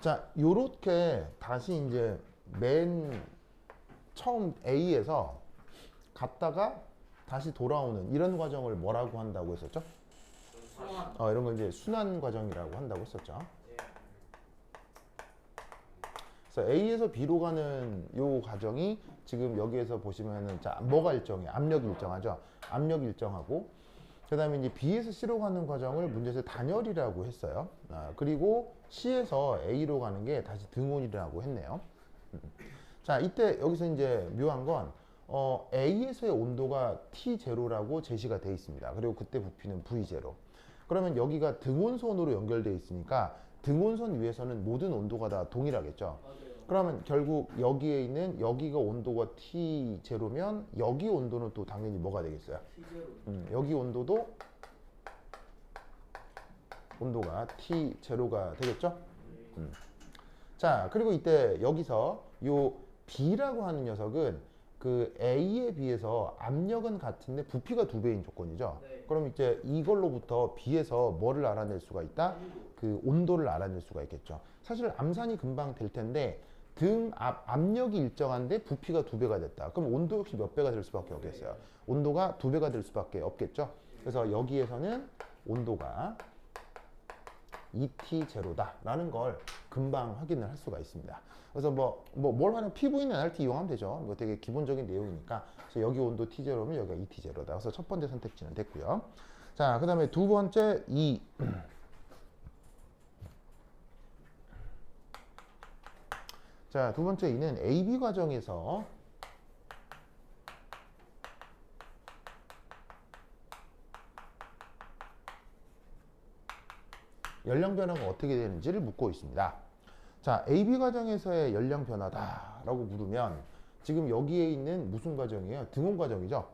자, 요렇게 다시 이제 맨 처음 A에서 갔다가 다시 돌아오는 이런 과정을 뭐라고 한다고 했었죠? 수학. 이런 걸 이제 순환 과정이라고 한다고 했었죠. 예. 그래서 A에서 B로 가는 요 과정이 지금 여기에서 보시면은 자, 뭐가 일정해? 압력 일정하죠? 압력 일정하고 그 다음에 이제 B에서 C로 가는 과정을 문제에서 단열이라고 했어요. 그리고 C에서 A로 가는 게 다시 등온이라고 했네요. 자, 이때 여기서 이제 묘한 건 A에서의 온도가 T0라고 제시가 되어 있습니다. 그리고 그때 부피는 V0. 그러면 여기가 등온선으로 연결되어 있으니까 등온선 위에서는 모든 온도가 다 동일하겠죠. 맞아요. 그러면 결국 여기에 있는 여기가 온도가 T0면 여기 온도는 또 당연히 뭐가 되겠어요? T0. 여기 온도도 온도가 T0가 되겠죠? 예. 자, 그리고 이때 여기서 요 B라고 하는 녀석은 그 A에 비해서 압력은 같은데 부피가 2배인 조건이죠. 네. 그럼 이제 이걸로부터 B에서 뭐를 알아낼 수가 있다? 그 온도를 알아낼 수가 있겠죠. 사실 암산이 금방 될 텐데 압력이 일정한데 부피가 2배가 됐다. 그럼 온도 역시 몇 배가 될 수밖에 없겠어요. 온도가 2배가 될 수밖에 없겠죠. 그래서 여기에서는 온도가 ET0다라는 걸 금방 확인을 할 수가 있습니다. 그래서 뭘 하는 PV는 NRT 이용하면 되죠. 뭐 되게 기본적인 내용이니까. 그래서 여기 온도 T0면 여기가 ET0다. 그래서 첫 번째 선택지는 됐고요. 자, 그 다음에 두 번째 E. 자, 두 번째 E는 AB 과정에서 연령 변화가 어떻게 되는지를 묻고 있습니다. 자, AB 과정에서의 연령 변화다라고 물으면 지금 여기에 있는 무슨 과정이에요? 등온 과정이죠?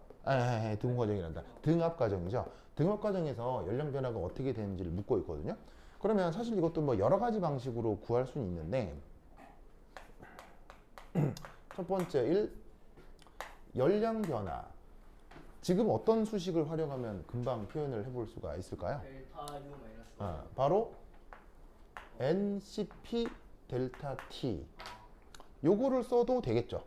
등온 과정이란다. 등압 과정이죠. 등압 과정에서 연령 변화가 어떻게 되는지를 묻고 있거든요. 그러면 사실 이것도 뭐 여러 가지 방식으로 구할 수는 있는데 첫 번째 1. 연령 변화. 지금 어떤 수식을 활용하면 금방 표현을 해볼 수가 있을까요? 델타 U 마이너스. 바로 NCP 델타 T. 요거를 써도 되겠죠.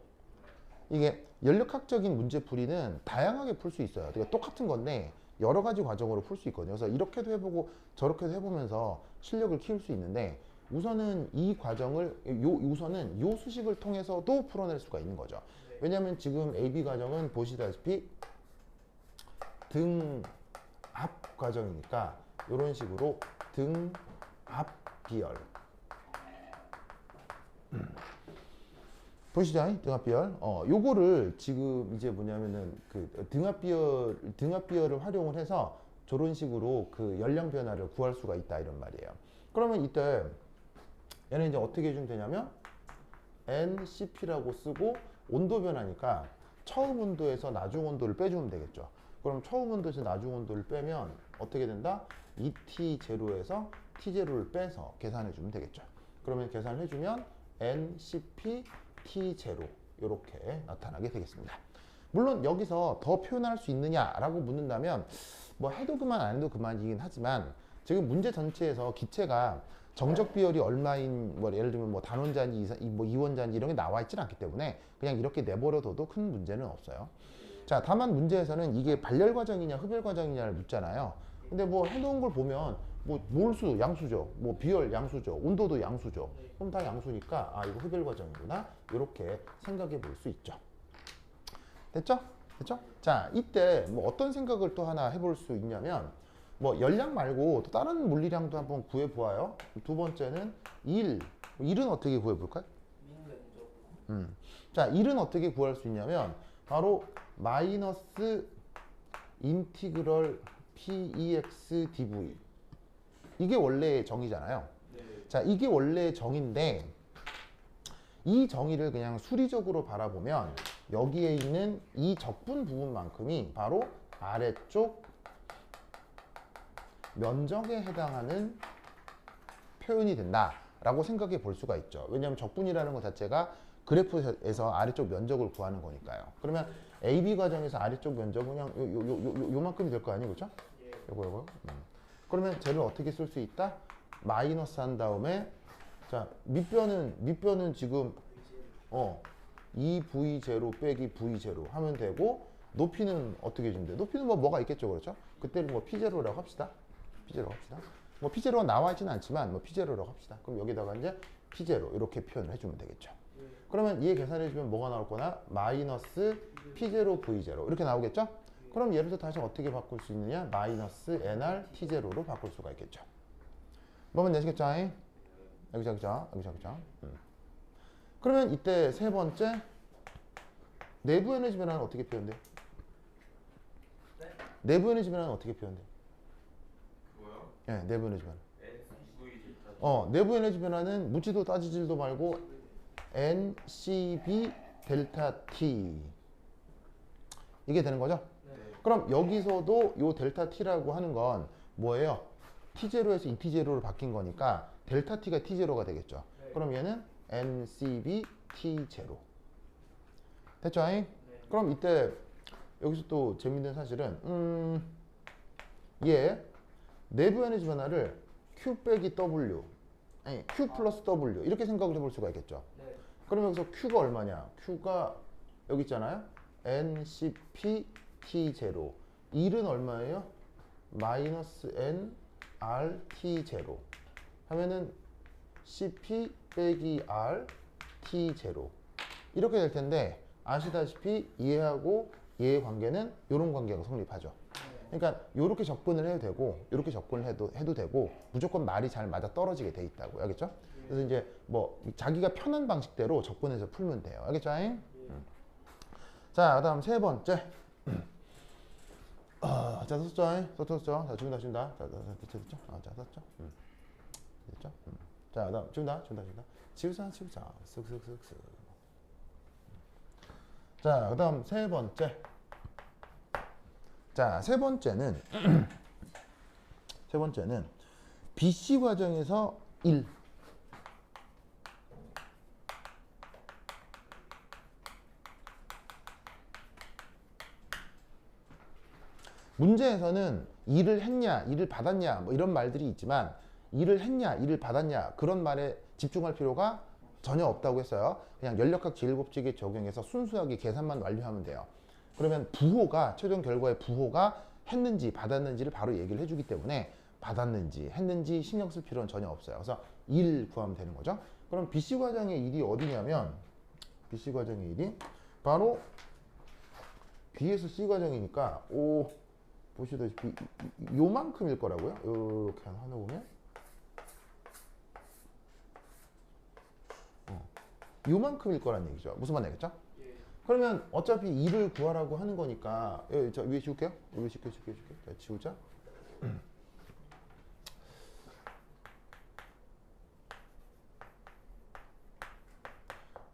이게 연력학적인 문제풀이는 다양하게 풀 수 있어요. 그러니까 똑같은 건데 여러 가지 과정으로 풀 수 있거든요. 그래서 이렇게도 해보고 저렇게도 해보면서 실력을 키울 수 있는데 우선은 이 과정을 우선은 요 수식을 통해서도 풀어낼 수가 있는 거죠. 네. 왜냐하면 지금 AB 과정은 보시다시피 등압 과정이니까 이런 식으로 등압 비열 보시죠. 등압 비열. 요거를 지금 이제 뭐냐면은 그 등압 비열을 활용을 해서 저런 식으로 그 연령 변화를 구할 수가 있다 이런 말이에요. 그러면 이때 얘는 이제 어떻게 해주면 되냐면 NCP라고 쓰고 온도 변화니까 처음 온도에서 나중 온도를 빼주면 되겠죠. 그럼 처음 온도에서 나중 온도를 빼면 어떻게 된다? ET0에서 T0를 빼서 계산해 주면 되겠죠. 그러면 계산해 주면 NCP T0 이렇게 나타나게 되겠습니다. 물론 여기서 더 표현할 수 있느냐라고 묻는다면 뭐 해도 그만 안 해도 그만이긴 하지만 지금 문제 전체에서 기체가 정적 비율이 얼마인 뭐 예를 들면 뭐 단원자인지 뭐 이원자인지 이런 게 나와 있지는 않기 때문에 그냥 이렇게 내버려둬도 큰 문제는 없어요. 자, 다만 문제에서는 이게 발열 과정이냐 흡열 과정이냐를 묻잖아요. 근데 뭐 해놓은 걸 보면 뭐 몰수 양수죠, 뭐 비열 양수죠, 온도도 양수죠. 그럼 다 양수니까 이거 흡열 과정이구나 이렇게 생각해 볼 수 있죠. 됐죠? 됐죠? 자, 이때 뭐 어떤 생각을 또 하나 해볼 수 있냐면 뭐 열량 말고 또 다른 물리량도 한번 구해 보아요. 두 번째는 1은 어떻게 구해 볼까요? 민면적. 자, 1은 어떻게 구할 수 있냐면 바로 마이너스 인티그럴 PEX dV 이게 원래 정의잖아요. 네. 자, 이게 원래 정의인데 이 정의를 그냥 수리적으로 바라보면 여기에 있는 이 적분 부분만큼이 바로 아래쪽 면적에 해당하는 표현이 된다라고 생각해 볼 수가 있죠. 왜냐하면 적분이라는 것 자체가 그래프에서 아래쪽 면적을 구하는 거니까요. 그러면 AB 과정에서 아래쪽 면적은 그냥 요만큼이 될 거 아니에요, 그렇죠? 예. 요거. 그러면 쟤를 어떻게 쓸 수 있다? 마이너스 한 다음에 자, 밑변은 지금 2V0 빼기 V0 하면 되고 높이는 어떻게 해주면 돼? 높이는 뭐가 있겠죠, 그렇죠? 그때는 뭐 P0라고 합시다. P0라고 합시다. 뭐 P0가 나와 있지는 않지만 뭐 P0라고 합시다. 그럼 여기다가 이제 P0 이렇게 표현을 해주면 되겠죠. 그러면 얘 계산해주면 뭐가 나올 거나 마이너스 P0 V0 이렇게 나오겠죠? 그럼 얘를 다시 어떻게 바꿀 수 있느냐? 마이너스 NR T0로 바꿀 수가 있겠죠. 뭐면 되시겠죠? 여기죠. 그러면 이때 세 번째 내부 에너지 변화는 어떻게 표현돼? 네? 내부 에너지 변화는 어떻게 표현돼? 그거요? 네, 내부 에너지 변화. NCV 내부 에너지 변화는 묻지도 따지지도 말고 NCB 델타 T 이게 되는 거죠? 네. 그럼 여기서도 요 델타 T라고 하는 건 뭐예요? T0에서 ET0로 바뀐 거니까 델타 T가 T0가 되겠죠. 네. 그럼 얘는 NCB T0 됐죠? 네. 그럼 이때 여기서 또 재밌는 사실은 얘 내부 에너지 변화를 Q 빼기 W 아니 Q 플러스 W 이렇게 생각을 해볼 수가 있겠죠. 네. 그럼 여기서 Q가 얼마냐? Q가 여기 있잖아요. NCP T0 1은 얼마예요? 마이너스 N R T0 하면은 CP 빼기 R T0 이렇게 될 텐데 아시다시피 얘하고 얘의 관계는 이런 관계가 성립하죠. 그러니까 이렇게 접근을 해도 되고 이렇게 접근을 해도 되고 무조건 말이 잘 맞아 떨어지게 돼 있다고 알겠죠? 그래서 이제 뭐 자기가 편한 방식대로 접근해서 풀면 돼요. 알겠죠? 자, 그다음 세 번째. 자, 썼죠? 자, 지운다. 자, 됐죠? 자, 썼죠? 됐죠? 자, 그다음 지운다. 지우자. 쓱쓱쓱쓱. 자, 그다음 세 번째. 자, 세 번째는 BC 과정에서 1. 문제에서는 일을 했냐, 일을 받았냐, 뭐 이런 말들이 있지만 일을 했냐, 일을 받았냐 그런 말에 집중할 필요가 전혀 없다고 했어요. 그냥 연력학 제1법칙에 적용해서 순수하게 계산만 완료하면 돼요. 그러면 부호가 최종 결과의 부호가 했는지 받았는지를 바로 얘기를 해주기 때문에 받았는지 했는지 신경 쓸 필요는 전혀 없어요. 그래서 1 구하면 되는 거죠. 그럼 BC 과정의 일이 어디냐면 BC 과정의 일이 바로 B에서 C 과정이니까 보시다시피 요만큼일 거라고요. 이렇게 하나 보면 요만큼일 거란 얘기죠. 무슨 말 알겠죠? 예. 그러면 어차피 2를 구하라고 하는 거니까 저 위에 지울게요. 위에 지울게. 자, 지우자.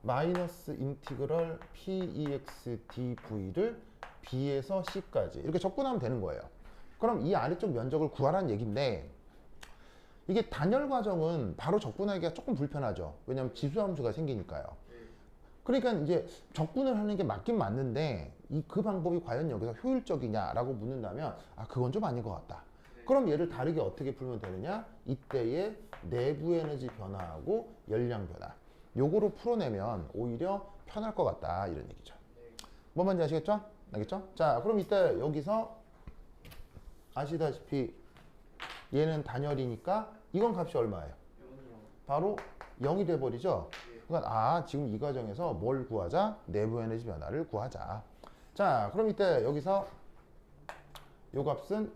마이너스 인티그럴 P-EX dV를 B에서 C까지 이렇게 접근하면 되는 거예요. 그럼 이 아래쪽 면적을 구하라는 얘기인데 이게 단열 과정은 바로 접근하기가 조금 불편하죠. 왜냐하면 지수함수가 생기니까요. 그러니까 이제 접근을 하는 게 맞긴 맞는데 그 방법이 과연 여기서 효율적이냐라고 묻는다면 그건 좀 아닌 것 같다. 그럼 얘를 다르게 어떻게 풀면 되느냐? 이때의 내부 에너지 변화하고 열량 변화 요거로 풀어내면 오히려 편할 것 같다 이런 얘기죠. 뭔 말인지 아시겠죠? 알겠죠? 자, 그럼 이때 여기서 아시다시피 얘는 단열이니까 이건 값이 얼마예요? 바로 0이 돼버리죠. 그러니까 지금 이 과정에서 뭘 구하자? 내부 에너지 변화를 구하자. 자, 그럼 이때 여기서 요 값은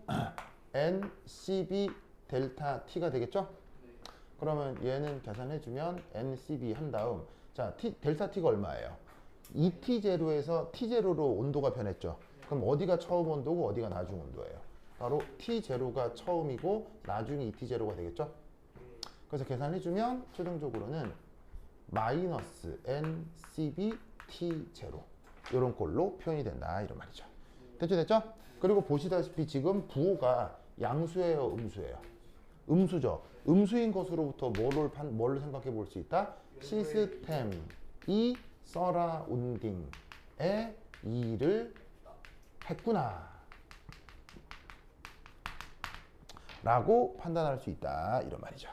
NCB 델타 T가 되겠죠? 그러면 얘는 계산해주면 NCB 한 다음 자, 델타 T가 얼마예요? ET0에서 T0로 온도가 변했죠. 그럼 어디가 처음 온도고 어디가 나중 온도예요? 바로 T0가 처음이고 나중에 ET0가 되겠죠? 그래서 계산해주면 최종적으로는 마이너스 NCB T0 이런 꼴로 표현이 된다 이런 말이죠. 됐죠? 그리고 보시다시피 지금 부호가 양수예요, 음수예요? 음수죠. 음수인 것으로부터 뭐를 생각해 볼 수 있다? 시스템이 서라운딩에 일을 했구나 라고 판단할 수 있다 이런 말이죠.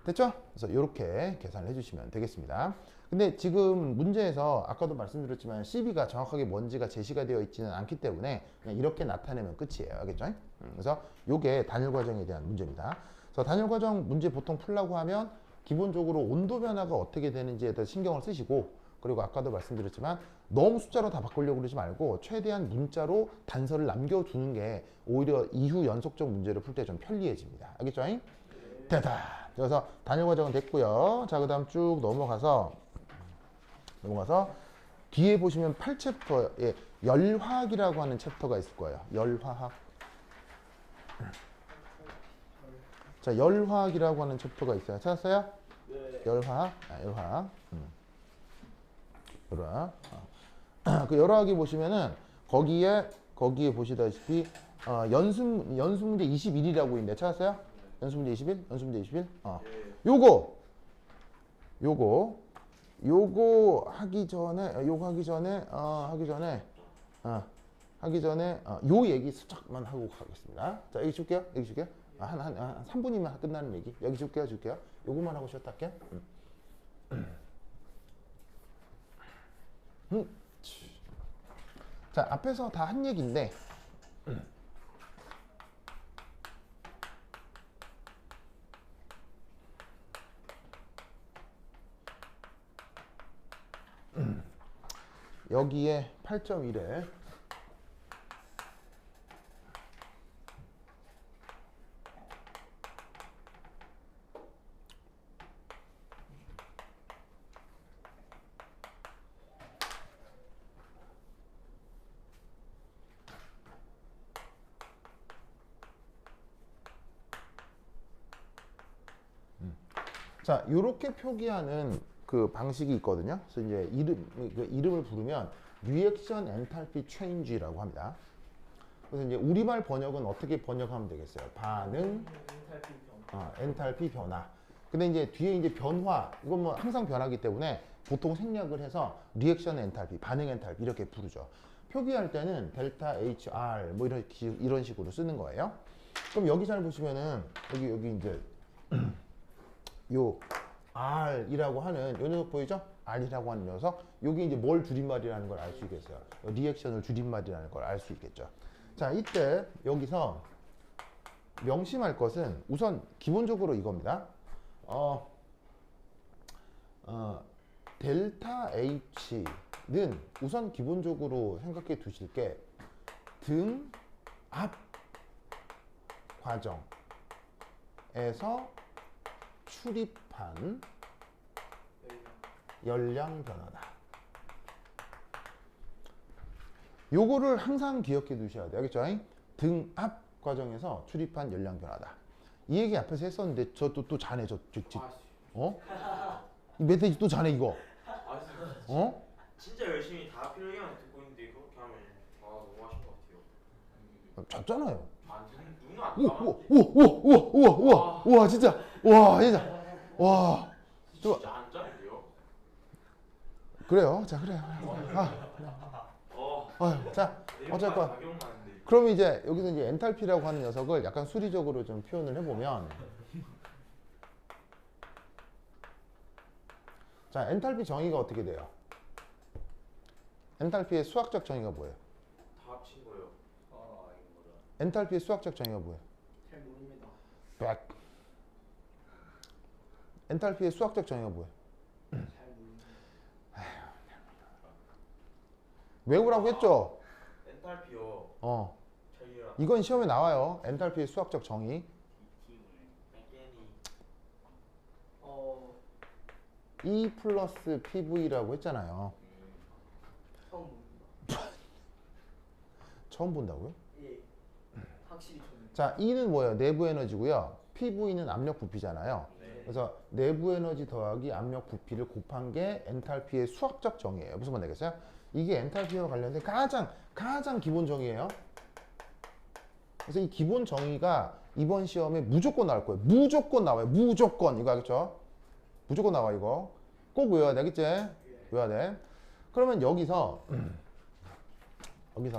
됐죠? 그래서 이렇게 계산을 해주시면 되겠습니다. 근데 지금 문제에서 아까도 말씀드렸지만 CB가 정확하게 뭔지가 제시가 되어 있지는 않기 때문에 그냥 이렇게 나타내면 끝이에요. 알겠죠? 그래서 이게 단일 과정에 대한 문제입니다. 그래서 단일 과정 문제 보통 풀라고 하면 기본적으로 온도 변화가 어떻게 되는지에 대해서 신경을 쓰시고, 그리고 아까도 말씀드렸지만 너무 숫자로 다 바꾸려고 그러지 말고 최대한 문자로 단서를 남겨두는 게 오히려 이후 연속적 문제를 풀 때 좀 편리해집니다. 알겠죠? 됐다. 그래서 단일 과정은 됐고요. 자, 그 다음 쭉 넘어가서 뒤에 보시면 8챕터에 열화학이라고 하는 챕터가 있을 거예요. 열화학. 자, 열화학이라고 하는 챕터가 있어요. 찾았어요? 네. 열화학. 열화학. 열화학. 그 열화학이 보시면은 거기에 보시다시피 연수 문제 21이라고 있는데 찾았어요? 연수 문제 21? 연수 문제 21? 요거 하기 전에 요 얘기 슬쩍만 하고 가겠습니다. 자, 여기 줄게요. 한 3분이면 끝나는 얘기. 여기 줄게요. 요거만 하고 쉬었다 할게요. 자, 앞에서 다 한 얘기인데 여기에 8.1에 자, 요렇게 표기하는 그 방식이 있거든요. 그래서 이제 이름을 부르면 리액션 엔탈피 체인지라고 합니다. 그래서 이제 우리말 번역은 어떻게 번역하면 되겠어요? 반응, 엔탈피 변화. 근데 이제 뒤에 이제 변화, 이건 뭐 항상 변하기 때문에 보통 생략을 해서 리액션 엔탈피, 반응 엔탈피 이렇게 부르죠. 표기할 때는 델타 HR 뭐 이런 식으로 쓰는 거예요. 그럼 여기 잘 보시면은 여기 이제 요 R이라고 하는 요 녀석 보이죠? R이라고 하는 녀석. 여기 이제 뭘 줄임말이라는 걸 알 수 있겠어요. 리액션을 줄임말이라는 걸 알 수 있겠죠. 자, 이때 여기서 명심할 것은 우선 기본적으로 이겁니다. 델타 H는 우선 기본적으로 생각해 두실 게 등압 과정에서 출입한 열량 변화다. 요거를 항상 기억해 두셔야 돼요. 알겠죠? 등압 과정에서 출입한 열량 변화다. 이 얘기 앞에서 했었는데 저 또 자네 이 멧돼지 또 자네 이거. 진짜 열심히 다 필요해만 듣고 있는데 그렇게 하면 너무 하신 것 같아요. 잤잖아요. 안 듣는 눈은 안 우와 진짜 와 진짜 안 짜는데요? 그래요. 자, 그래요. 자, 어쨌건 그럼 이제 여기서 이제 엔탈피라고 하는 녀석을 약간 수리적으로 좀 표현을 해보면, 자, 엔탈피 정의가 어떻게 돼요? 엔탈피의 수학적 정의가 뭐예요? 다 합친 거예요. 엔탈피의 수학적 정의가 뭐예요? 잘 모릅니다. 엔탈피의 수학적 정의가 뭐예요? 잘 모릅니다. 외우라고 했죠? 엔탈피요. 저희가 이건 시험에 나와요. 엔탈피의 수학적 정의. E 플러스 PV라고 했잖아요. 처음 봅니다. 처음 본다고요? 예. 확실히 저는. 자, E는 뭐예요? 내부 에너지고요. PV는 압력 부피잖아요. 그래서 내부 에너지 더하기 압력 부피를 곱한 게 엔탈피의 수학적 정의예요. 무슨 말 되겠어요? 이게 엔탈피와 관련된 가장 기본 정의예요. 그래서 이 기본 정의가 이번 시험에 무조건 나올 거예요. 무조건 나와요. 무조건. 이거 알겠죠? 무조건 나와 이거. 꼭 외워야 돼. 알겠지? 외워야 돼. 그러면 여기서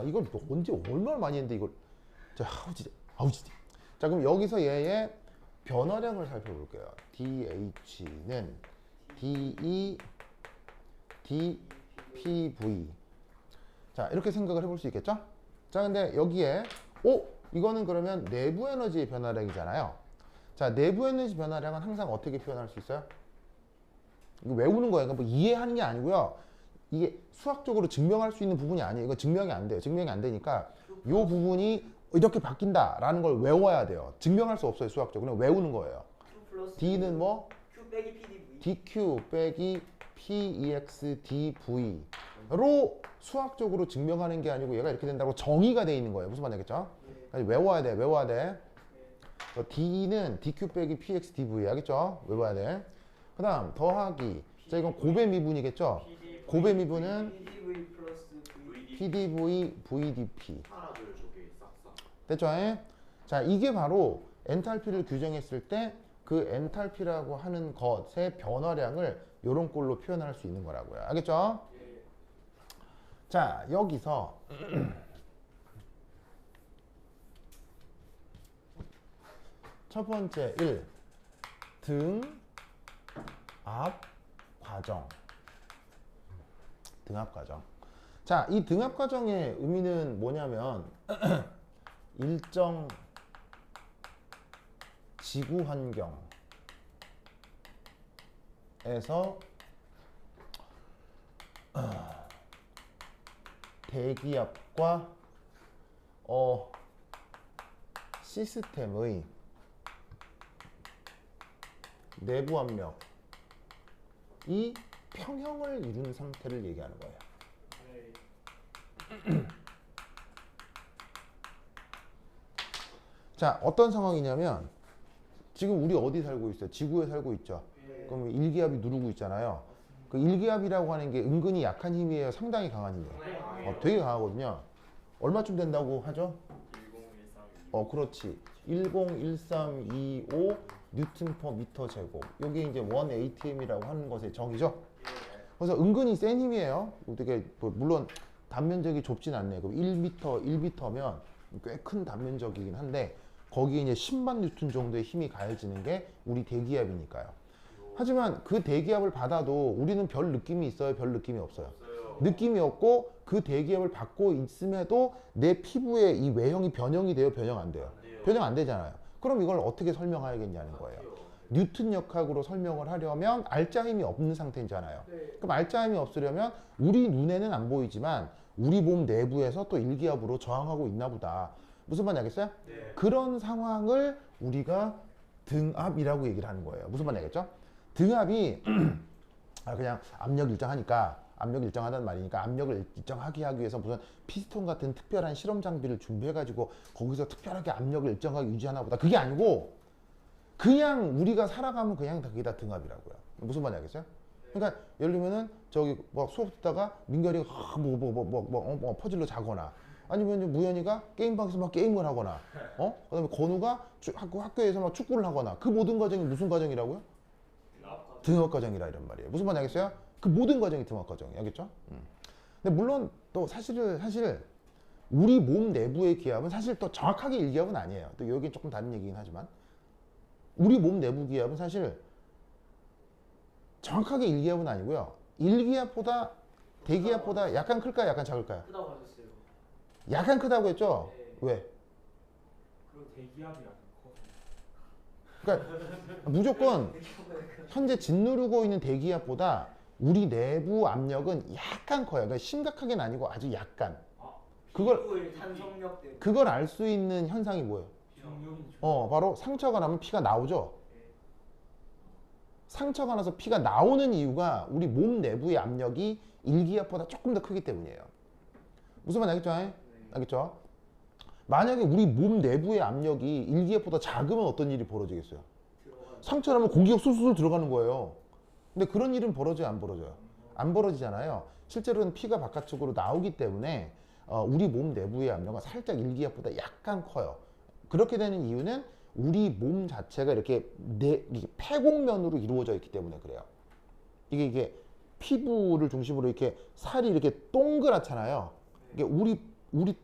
이걸 또 언제 얼마나 많이 했는데 이걸. 자, 아우 진짜. 자, 그럼 여기서 얘의 변화량을 살펴볼게요. DH는 DE dPV. 자, 이렇게 생각을 해볼 수 있겠죠? 자, 근데 여기에 이거는 그러면 내부 에너지의 변화량이잖아요. 자, 내부 에너지 변화량은 항상 어떻게 표현할 수 있어요? 이거 외우는 거예요. 뭐 이해하는 게 아니고요. 이게 수학적으로 증명할 수 있는 부분이 아니에요. 이거 증명이 안 돼요. 증명이 안 되니까 이 부분이 이렇게 바뀐다라는 걸 외워야 돼요. 증명할 수 없어요. 수학적으로. 그냥 외우는 거예요. Q 플러스 D는 뭐? Q 빼기 PDV. dq 빼기 px dv로 수학적으로 증명하는 게 아니고 얘가 이렇게 된다고 정의가 돼 있는 거예요. 무슨 말이겠죠? 외워야 돼. 외워야 돼. d는 dq 빼기 px dv 알겠죠? 외워야 돼. 그 다음 더하기. 자, 이건 고배 미분이겠죠? 고배 미분은 PDV 플러스 V. pdv vdp. 하나둘 저기 싹싹. 됐죠? 자, 이게 바로 엔탈피를 규정했을 때 그 엔탈피라고 하는 것의 변화량을 이런 꼴로 표현할 수 있는 거라고요. 알겠죠? 예. 자, 여기서 첫 번째 1. 등압 과정. 등압 과정. 자, 이 등압 과정의 의미는 뭐냐면 일정 지구 환경에서 대기압과 시스템의 내부 압력이 평형을 이루는 상태를 얘기하는 거예요. 네. 자, 어떤 상황이냐면 지금 우리 어디 살고 있어요? 지구에 살고 있죠. 예. 그럼 일기압이 누르고 있잖아요. 그 일기압이라고 하는 게 은근히 약한 힘이에요? 상당히 강한 힘이에요? 상당히 강해요. 되게 강하거든요. 얼마쯤 된다고 하죠? 10132. 그렇지. 10132.5 뉴턴 퍼 미터 제곱. 이게 이제 1ATM이라고 하는 것의 정의죠. 그래서 은근히 센 힘이에요. 되게 물론 단면적이 좁진 않네요. 그럼 1m면 꽤 큰 단면적이긴 한데 거기에 이제 10만 뉴턴 정도의 힘이 가해지는 게 우리 대기압이니까요. 하지만 그 대기압을 받아도 우리는 별 느낌이 있어요? 별 느낌이 없어요? 없어요. 느낌이 없고 그 대기압을 받고 있음에도 내 피부에 이 외형이 변형이 돼요? 변형 안 돼요? 안 돼요. 변형 안 되잖아요. 그럼 이걸 어떻게 설명해야겠냐는 거예요. 뉴턴 역학으로 설명을 하려면 알짜 힘이 없는 상태잖아요. 네. 그럼 알짜 힘이 없으려면 우리 눈에는 안 보이지만 우리 몸 내부에서 또 일기압으로 저항하고 있나 보다. 무슨 말인지 알겠어요? 네. 그런 상황을 우리가 등압이라고 얘기를 하는 거예요. 무슨 말인지 알겠죠? 등압이 그냥 압력 일정하니까 압력 일정하다는 말이니까 압력을 일정하게 하기 위해서 무슨 피스톤 같은 특별한 실험 장비를 준비해가지고 거기서 특별하게 압력을 일정하게 유지하나 보다. 그게 아니고 그냥 우리가 살아가면 그냥 그게 다 등압이라고요. 무슨 말인지 알겠어요? 그러니까 예를 들면은 저기 뭐 수업 듣다가 민결이가 퍼즐로 자거나 아니면 이제 무현이가 게임방에서 막 게임을 하거나 그다음에 건우가 학교에서 막 축구를 하거나 그 모든 과정이 무슨 과정이라고요? 등압 과정이라 이런 말이에요. 무슨 말인지 알겠어요? 그 모든 과정이 등압 과정이에요. 알겠죠? 근데 물론 또 사실 우리 몸 내부의 기압은 사실 또 정확하게 일기압은 아니에요. 또 여기 조금 다른 얘기긴 하지만 우리 몸 내부 기압은 사실 정확하게 일기압은 아니고요. 일기압보다 대기압보다 약간 클까요? 약간 작을까요? 크다고 하셨어요. 약간 크다고 했죠? 네. 왜? 그리고 대기압이 약간 커. 그러니까 무조건 현재 짓누르고 있는 대기압보다 우리 내부 압력은 약간 커요. 그러니까 심각하게는 아니고 아주 약간. 그걸 탄성력 때문에. 그걸 알 수 있는 현상이 뭐예요? 비용력이 바로 상처가 나면 피가 나오죠. 상처가 나서 피가 나오는 이유가 우리 몸 내부의 압력이 일기압보다 조금 더 크기 때문이에요. 무슨 말 알겠죠? 알겠죠? 만약에 우리 몸 내부의 압력이 일기압보다 작으면 어떤 일이 벌어지겠어요? 상처 나면 공기가 술술 들어가는 거예요. 근데 그런 일은 벌어져요, 안 벌어져요? 안 벌어지잖아요. 실제로는 피가 바깥쪽으로 나오기 때문에 우리 몸 내부의 압력은 살짝 일기압보다 약간 커요. 그렇게 되는 이유는 우리 몸 자체가 이렇게 이게 폐곡면으로 이루어져 있기 때문에 그래요. 이게 피부를 중심으로 이렇게 살이 이렇게 동그랗잖아요. 이게 우리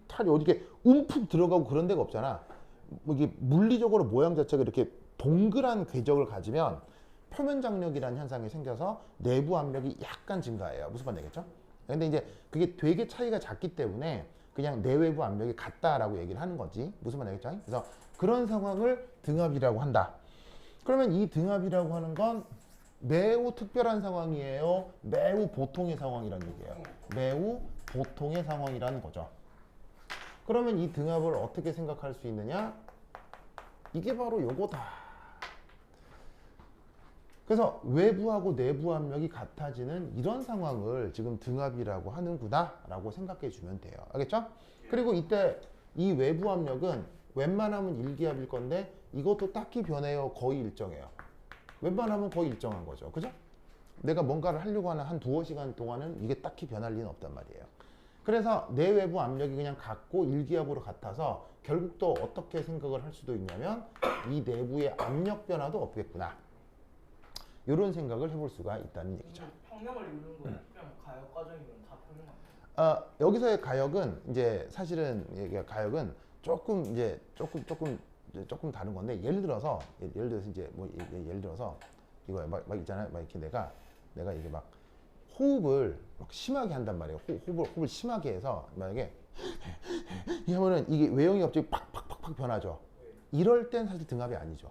살이 어디 이렇게 움푹 들어가고 그런 데가 없잖아. 뭐 이게 물리적으로 모양 자체가 이렇게 동그란 궤적을 가지면 표면 장력이라는 현상이 생겨서 내부 압력이 약간 증가해요. 무슨 말 되겠죠? 근데 이제 그게 되게 차이가 작기 때문에 그냥 내외부 압력이 같다라고 얘기를 하는 거지. 무슨 말 되겠죠? 그래서 그런 상황을 등압이라고 한다. 그러면 이 등압이라고 하는 건 매우 특별한 상황이에요. 매우 보통의 상황이라는 얘기예요. 매우 보통의 상황이라는 거죠. 그러면 이 등압을 어떻게 생각할 수 있느냐? 이게 바로 요거다. 그래서 외부하고 내부 압력이 같아지는 이런 상황을 지금 등압이라고 하는구나 라고 생각해 주면 돼요. 알겠죠? 그리고 이때 이 외부 압력은 웬만하면 일기압일 건데 이것도 딱히 변해요. 거의 일정해요. 웬만하면 거의 일정한 거죠. 그죠? 내가 뭔가를 하려고 하는 한 두어 시간 동안은 이게 딱히 변할 리는 없단 말이에요. 그래서 내외부 압력이 그냥 같고 일기압으로 같아서 결국 또 어떻게 생각을 할 수도 있냐면 이 내부의 압력 변화도 없겠구나. 이런 생각을 해볼 수가 있다는 얘기죠. 평면을 이루는 거는 그냥 가역 과정이면 다 평면 같아요. 여기서의 가역은 이제 사실은 가역은 조금 조금 다른 건데 예를 들어서 이제 뭐 예를 들어서 이거 막 있잖아요. 막 이렇게 내가 이게 막 호흡을 막 심하게 한단 말이에요. 호흡을 심하게 해서 만약에 하면은 이게 외형이 갑자기 팍팍팍팍 변하죠. 이럴 땐 사실 등압이 아니죠.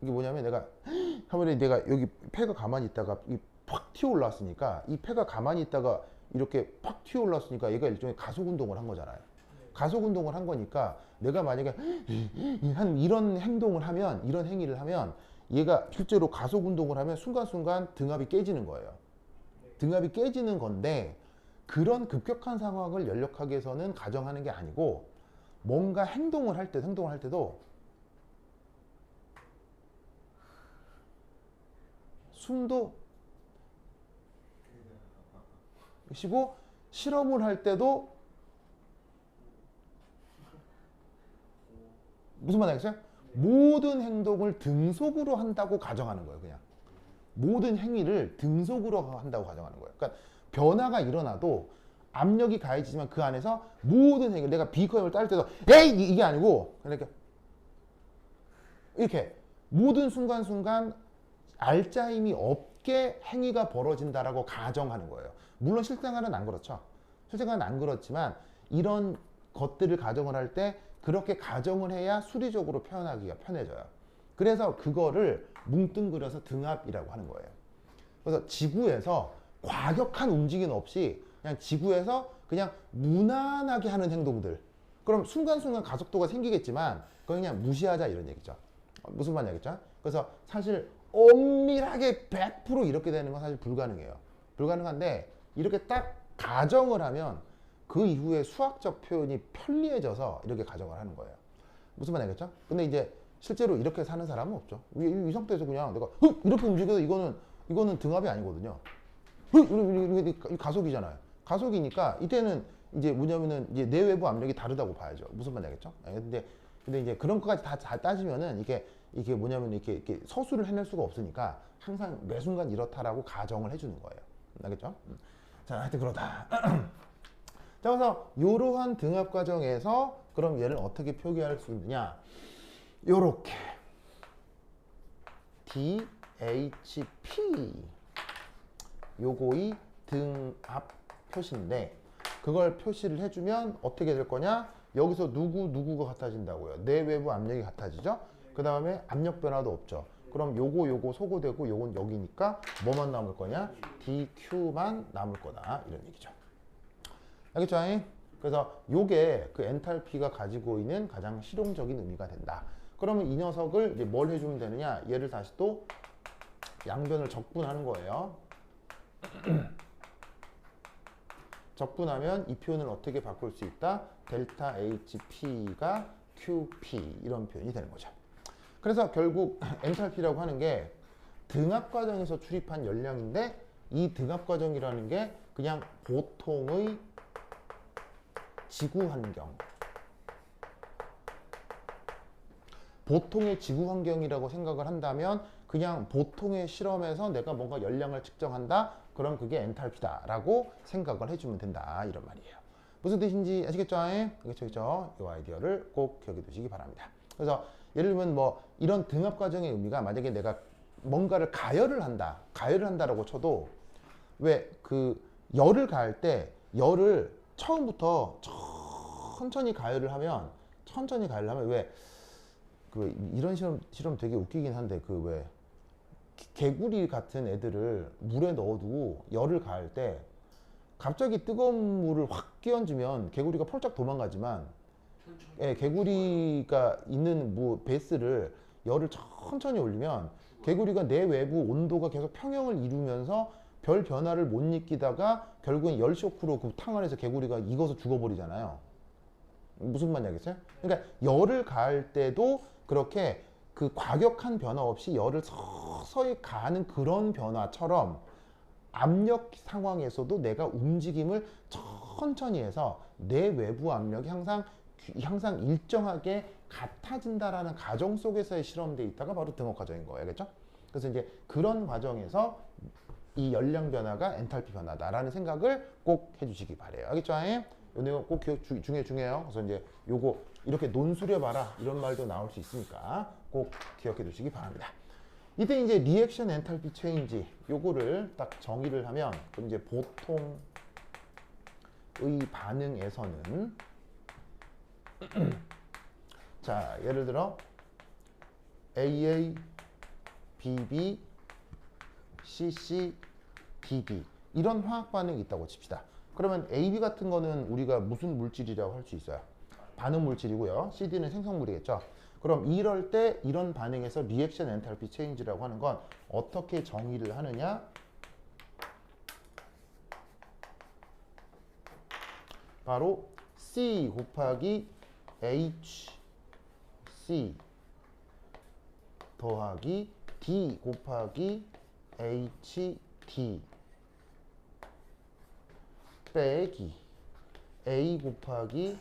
이게 뭐냐면 내가 여기 폐가 가만히 있다가 팍 튀어 올랐으니까 이 폐가 가만히 있다가 이렇게 팍 튀어 올랐으니까 얘가 일종의 가속 운동을 한 거잖아요. 가속 운동을 한 거니까 내가 만약에 한 이런 행동을 하면 이런 행위를 하면 얘가 실제로 가속 운동을 하면 순간순간 등압이 깨지는 거예요. 등압이 깨지는 건데 그런 급격한 상황을 연력하기 위해서는 가정하는 게 아니고 뭔가 행동을 할 때도 숨도 쉬고 실험을 할 때도 무슨 말 알겠어요? 모든 행동을 등속으로 한다고 가정하는 거예요. 그냥 모든 행위를 등속으로 한다고 가정하는 거예요. 그러니까 변화가 일어나도 압력이 가해지지만 그 안에서 모든 행위, 내가 비커형을 따를 때도 에이 이게 아니고 이렇게 모든 순간순간 알짜임이 없게 행위가 벌어진다라고 가정하는 거예요. 물론 실생활은 안 그렇죠. 실생활은 안 그렇지만 이런 것들을 가정을 할 때 그렇게 가정을 해야 수리적으로 표현하기가 편해져요. 그래서 그거를 뭉뚱그려서 등압이라고 하는 거예요. 그래서 지구에서 과격한 움직임 없이 그냥 지구에서 그냥 무난하게 하는 행동들. 그럼 순간순간 가속도가 생기겠지만 그건 그냥 무시하자 이런 얘기죠. 무슨 말이겠죠? 그래서 사실 엄밀하게 100% 이렇게 되는 건 사실 불가능해요. 불가능한데 이렇게 딱 가정을 하면 그 이후에 수학적 표현이 편리해져서 이렇게 가정을 하는 거예요. 무슨 말 알겠죠? 근데 이제 실제로 이렇게 사는 사람은 없죠. 이 상태에서 그냥 내가 이렇게 움직여도 이거는 등압이 아니거든요. 이게 가속이잖아요. 가속이니까 이때는 이제 뭐냐면은 이제 내외부 압력이 다르다고 봐야죠. 무슨 말 알겠죠? 근데 이제 그런 것까지 다 따지면은 이게 뭐냐면 이렇게 서술을 해낼 수가 없으니까 항상 매 순간 이렇다라고 가정을 해주는 거예요. 알겠죠? 자, 하여튼 그렇다. 자, 그래서 이러한 등압 과정에서 그럼 얘를 어떻게 표기할 수 있느냐? 요렇게 DHP 요거의 등압 표시인데 그걸 표시를 해주면 어떻게 될 거냐? 여기서 누구가 같아진다고요? 내외부 압력이 같아지죠? 그 다음에 압력 변화도 없죠. 그럼 요거 소거되고 요건 여기니까 뭐만 남을 거냐? DQ만 남을 거다 이런 얘기죠. 알겠죠? 그래서 요게 그 엔탈피가 가지고 있는 가장 실용적인 의미가 된다. 그러면 이 녀석을 이제 뭘 해주면 되느냐? 얘를 다시 또 양변을 적분하는 거예요. 적분하면 이 표현을 어떻게 바꿀 수 있다? 델타 HP가 QP 이런 표현이 되는 거죠. 그래서 결국 엔탈피라고 하는 게 등압 과정에서 출입한 열량인데 이 등압 과정이라는 게 그냥 보통의 지구 환경. 보통의 지구 환경이라고 생각을 한다면 그냥 보통의 실험에서 내가 뭔가 열량을 측정한다? 그럼 그게 엔탈피다라고 생각을 해주면 된다. 이런 말이에요. 무슨 뜻인지 아시겠죠? 알겠죠? 이 아이디어를 꼭 기억해 두시기 바랍니다. 그래서 예를 들면 뭐 이런 등압 과정의 의미가 만약에 내가 뭔가를 가열을 한다라고 쳐도 왜 그 열을 가할 때 열을 처음부터 천천히 가열을 하면 왜 그 이런 실험 되게 웃기긴 한데 그 왜 개구리 같은 애들을 물에 넣어두고 열을 가할 때 갑자기 뜨거운 물을 확 끼얹으면 개구리가 폴짝 도망가지만 예, 개구리가 있는 뭐 베이스를 열을 천천히 올리면 개구리가 내 외부 온도가 계속 평형을 이루면서 별 변화를 못 느끼다가 결국엔 열 쇼크로 그 탕 안에서 개구리가 익어서 죽어버리잖아요. 무슨 말인지 알겠어요? 그러니까 열을 가할 때도 그렇게 그 과격한 변화 없이 열을 서서히 가하는 그런 변화처럼 압력 상황에서도 내가 움직임을 천천히 해서 내 외부 압력이 항상 일정하게 같아진다라는 가정 속에서의 실험돼 있다가 바로 등호 과정인 거예요. 알겠죠? 그래서 이제 그런 과정에서 이 열량 변화가 엔탈피 변화다라는 생각을 꼭 해주시기 바래요. 알겠죠? 요 내용 꼭 기억 중요해요. 그래서 이제 요거 이렇게 논술해 봐라 이런 말도 나올 수 있으니까 꼭 기억해 두시기 바랍니다. 이때 이제 리액션 엔탈피 체인지 요거를 딱 정의를 하면 그럼 이제 보통의 반응에서는 자 예를 들어 AA, BB, CC, DD 이런 화학 반응이 있다고 칩시다. 그러면 AB 같은 거는 우리가 무슨 물질이라고 할 수 있어요? 반응 물질이고요. CD는 생성물이겠죠. 그럼 이럴 때 이런 반응에서 리액션 엔탈피 체인지라고 하는 건 어떻게 정의를 하느냐? 바로 C 곱하기 HC 더하기 D 곱하기 HD 빼기 A 곱하기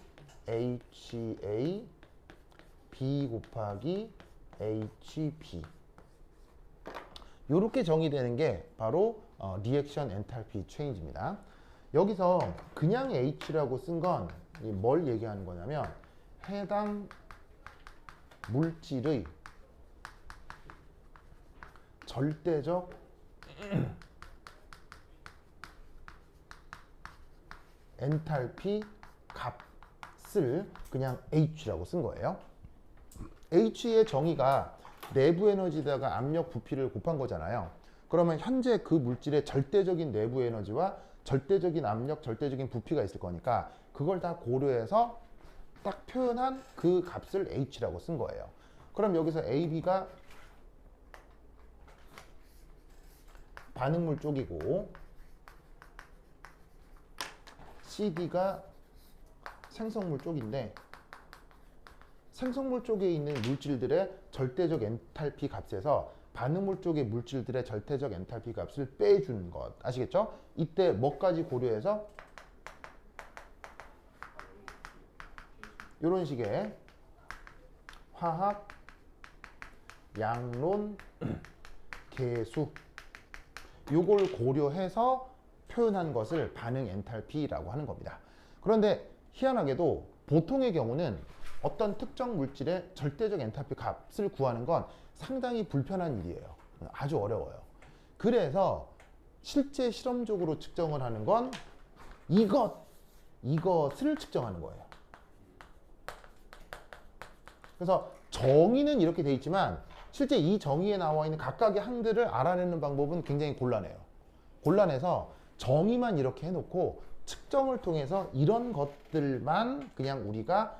HA B 곱하기 HB 이렇게 정의되는 게 바로 리액션 엔탈피 체인지입니다. 여기서 그냥 H라고 쓴 건 뭘 얘기하는 거냐면 해당 물질의 절대적 엔탈피 값을 그냥 H라고 쓴 거예요. H의 정의가 내부 에너지에다가 압력 부피를 곱한 거잖아요. 그러면 현재 그 물질의 절대적인 내부 에너지와 절대적인 압력, 절대적인 부피가 있을 거니까 그걸 다 고려해서 딱 표현한 그 값을 H라고 쓴 거예요. 그럼 여기서 AB가 반응물 쪽이고 CD가 생성물 쪽인데 생성물 쪽에 있는 물질들의 절대적 엔탈피 값에서 반응물 쪽의 물질들의 절대적 엔탈피 값을 빼주는 것 아시겠죠? 이때 뭐까지 고려해서 이런 식의 화학, 양론, 계수 요걸 고려해서 표현한 것을 반응 엔탈피라고 하는 겁니다. 그런데 희한하게도 보통의 경우는 어떤 특정 물질의 절대적 엔탈피 값을 구하는 건 상당히 불편한 일이에요. 아주 어려워요. 그래서 실제 실험적으로 측정을 하는 건 이것을 측정하는 거예요. 그래서 정의는 이렇게 돼 있지만 실제 이 정의에 나와 있는 각각의 항들을 알아내는 방법은 굉장히 곤란해요. 곤란해서 정의만 이렇게 해놓고 측정을 통해서 이런 것들만 그냥 우리가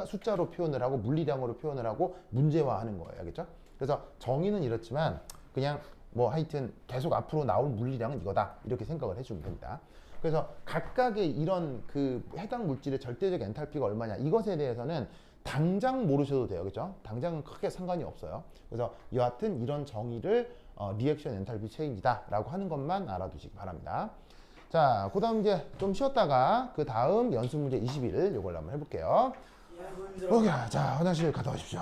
숫자로 표현을 하고 물리량으로 표현을 하고 문제화하는 거예요. 알겠죠? 그래서 정의는 이렇지만 그냥 뭐 하여튼 계속 앞으로 나올 물리량은 이거다 이렇게 생각을 해주면 됩니다. 그래서 각각의 이런 그 해당 물질의 절대적 엔탈피가 얼마냐 이것에 대해서는 당장 모르셔도 돼요. 그죠? 당장은 크게 상관이 없어요. 그래서 여하튼 이런 정의를 리액션 엔탈피 체인지다 라고 하는 것만 알아두시기 바랍니다. 자, 그 다음 이제 좀 쉬었다가 그 다음 연습 문제 21 이걸 한번 해볼게요. 오케이. 자, 화장실 갔다 오십시오.